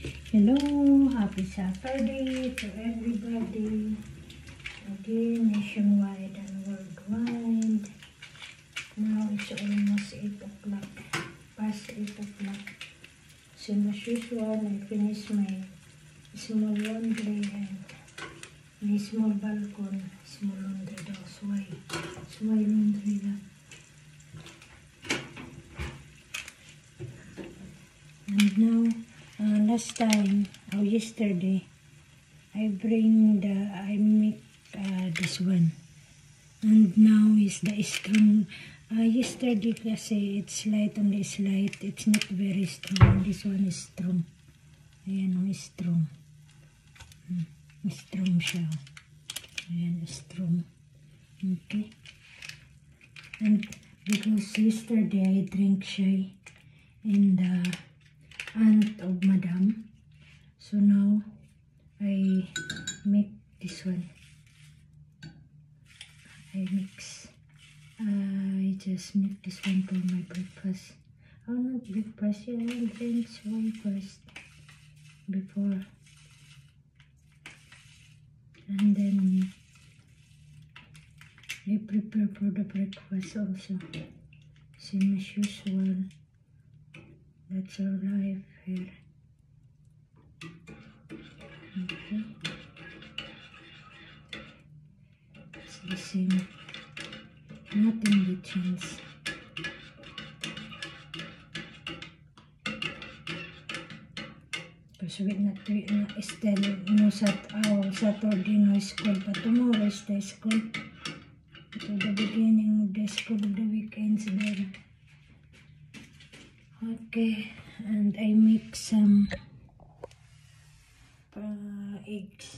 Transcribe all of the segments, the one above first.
Hello, happy Saturday to everybody. Again, nationwide and worldwide. Now it's almost 8 o'clock, past 8 o'clock. So as usual, I finished my small laundry and my small balcony. Small laundry daw, sway laundry lang. And now, last time, or yesterday, I make this one. And now is the strong. Yesterday kasi it's light on this light. It's not very strong. This one is strong. Ayan o, strong. Strong siya. Ayan, strong. Okay. And because yesterday I drank siya in the aunt of Madam. So now I make this one. I just make this one for my breakfast. Oh, not breakfast. Yeah, I drink one first before, and then I prepare for the breakfast also. Same as usual. That's our life here. Okay. It's the same. Nothing will change. Because we're not still no Saturday no school, but tomorrow is the school. So the beginning of the school of the weekends there. Okay, and I make some eggs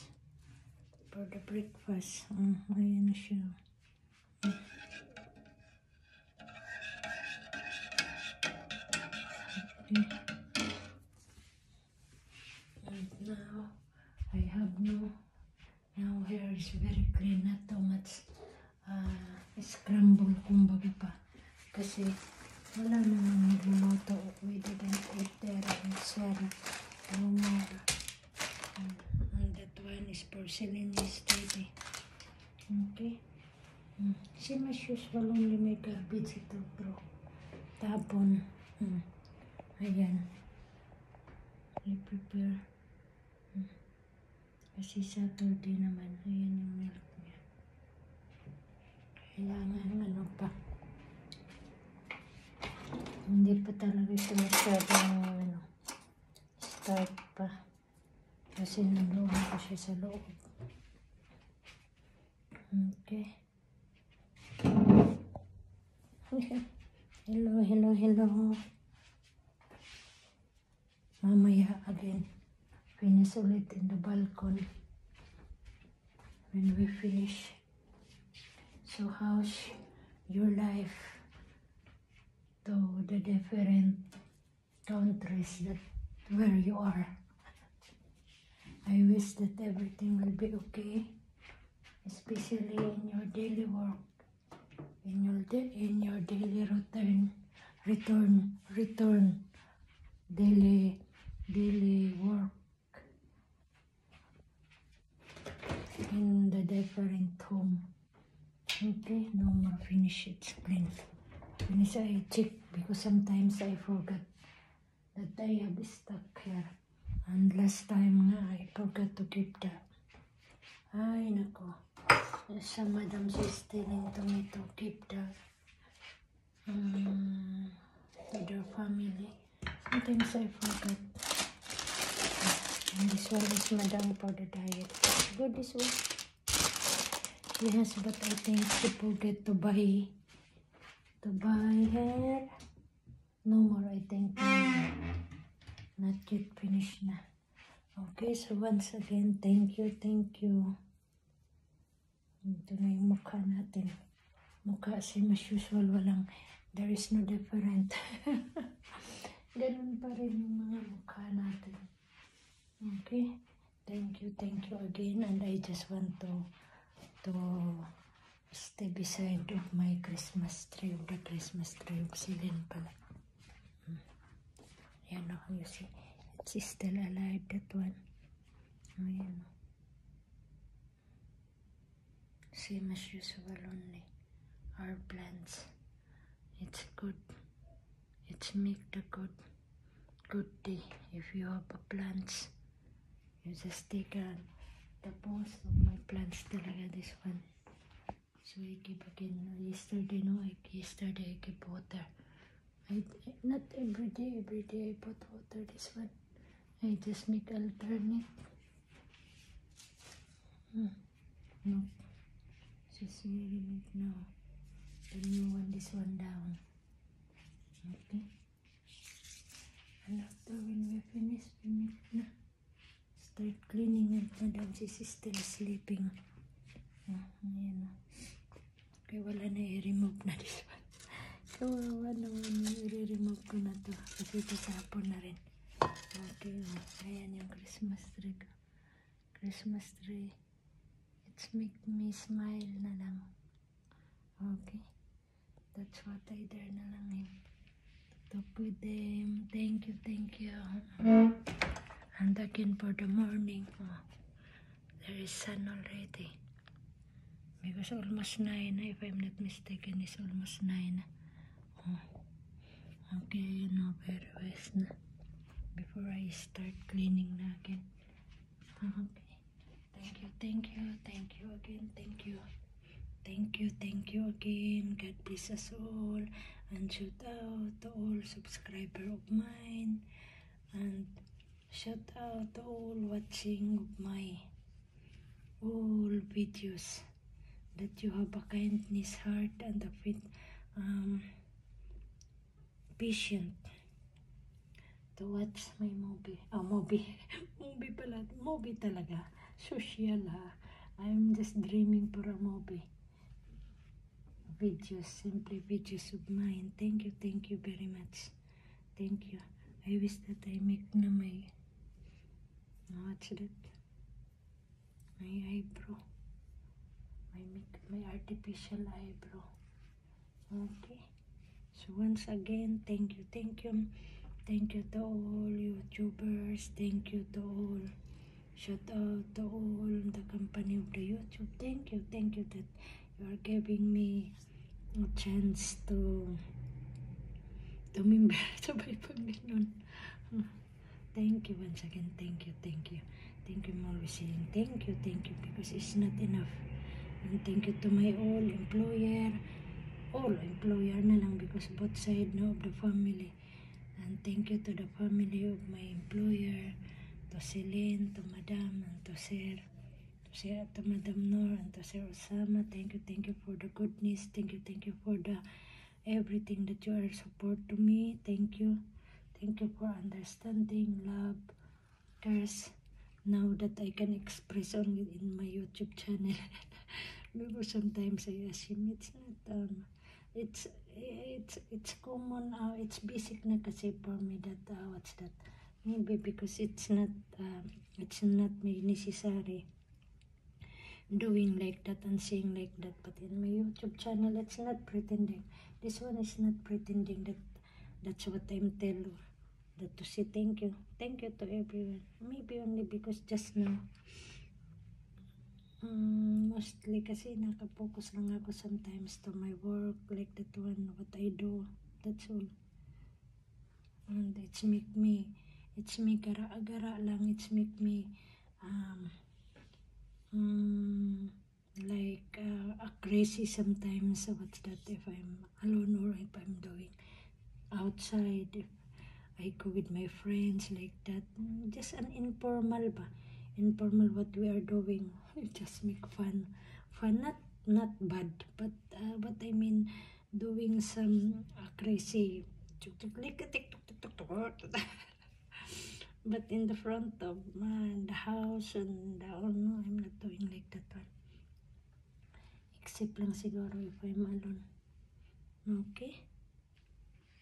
for the breakfast. Ayan na siya. Okay. And now I have now here is very clean, not too much scramble kumbaga pa. Kasi wala namang nagluluto. We didn't eat there and Sarah. No more. And that one is porcelain yesterday. Okay. Same as usual, only may garbage ito bro. Tapon. Ayan. I prepare. Kasi Saturday naman. Ayan yung milk niya. Kailangan ano pa. Hindi pa talaga ito masyadong start pa. Kasi nandoon ko siya sa loob. Okay. Hello. Mamaya again. Finish ulit in the balcony. When we finish. So how's your life to the different countries that where you are? I wish that everything will be okay, especially in your daily work, in your daily return, daily work in the different home. Okay, no more finish it, explain. Finish I check because sometimes I forgot that I have stuck here. And last time nga, I forgot to keep that. Ay, nako. Sa madam is telling to me to keep the to their family. Sometimes I forgot. And this one is madam for the diet. Good, this one. Yes, but I think she forget to buy hair. No more, I think. Not yet finished na. Okay, so once again, thank you. Ito na yung mukha natin. Mukha same as usual, there is no different. Ganun pa rin yung mga mukha natin. Okay, thank you again, and I just want to stay beside of my Christmas tree, the Christmas tree of Celine pala. Yan o, you see, She's still alive, that one. Oh, yan. Same as usual only. Our plants. It's good. It's make the good day. If you have a plants, you just take the post of my plants talaga, this one. So I keep again, yesterday I keep water. Not every day I put water, this one. I just make alternate. No. She's very weak now. The new one, this one down. Okay. And after when we finish, we make na. Start cleaning and madam, she's still sleeping. Ayan. Okay, wala na, i-remove na this one. Kawawa naman, i-remove ko na to. Kasi tatapon na rin. Okay, ayan yung Christmas tree ko. Christmas tree. It's make me smile na lang. Okay. That's what I dare na lang him. Talk with them. Thank you, thank you. And again for the morning. There is sun already. Because almost 9, if I'm not mistaken, it's almost 9. Okay, very west na. Before I start cleaning na again. Okay. Thank you again. Thank you again. God bless us all. And shout out to all subscriber of mine. And shout out to all watching of my all videos. That you have a kindness heart and a patient to watch my movie. Movie talaga. Social ha. I'm just dreaming for a movie. Videos, simply videos of mine. Thank you very much. Thank you. I wish that I make na my, what's that? My eyebrow. My artificial eyebrow. Okay. So once again, thank you. Thank you to all YouTubers. Thank you to all. Shout out to all the company of the YouTube. Thank you that you are giving me a chance to member sabay pag ganun. Thank you once again. Thank you. I'm always saying thank you because it's not enough. And thank you to my all employer na lang because both side no, of the family. And thank you to the family of my employer, to Celine, to Madam, and to Sir, to Madam Nor, and to Sir Osama. Thank you for the goodness. Thank you for the everything that you are support to me. Thank you for understanding, love, cares. Now that I can express only in my YouTube channel. Because sometimes I assume it's not it's common, it's basic na kasi for me that what's that, maybe because it's not may necessary doing like that and saying like that, but in my YouTube channel it's not pretending. This one is not pretending that's what I'm telling, that to say thank you to everyone. Maybe only because just now mostly kasi nakapokus lang ako sometimes to my work, like that one, what I do, that's all. And it's make me gara-gara lang, it's make me like crazy sometimes. What's that, if I'm alone or if I'm doing outside, if I go with my friends like that, just an informal what we are doing. We just make fun, not bad, but what I mean, doing some crazy but in the front of the house and no, I'm not doing like that one, except lang siguro if I'm alone. Okay.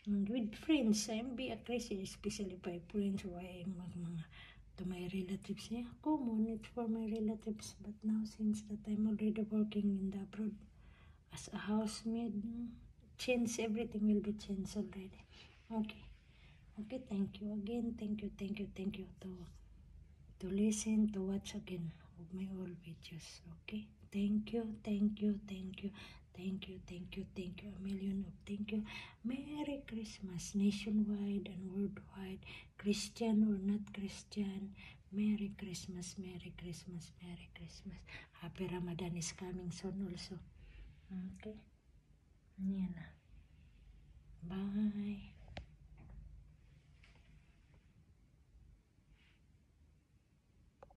And with friends, I'm be a crazy, especially by friends who I mga to my relatives. Yeah, common, it's for my relatives. But now, since that I'm already working in the abroad as a housemaid, everything will be changed already. Okay. Okay, thank you again. Thank you to listen, to watch again of my old videos. Okay? Thank you. A million of thank you. Merry Christmas, nationwide and worldwide, Christian or not Christian. Merry Christmas. Happy Ramadan is coming soon also. Okay? Yan na. Bye.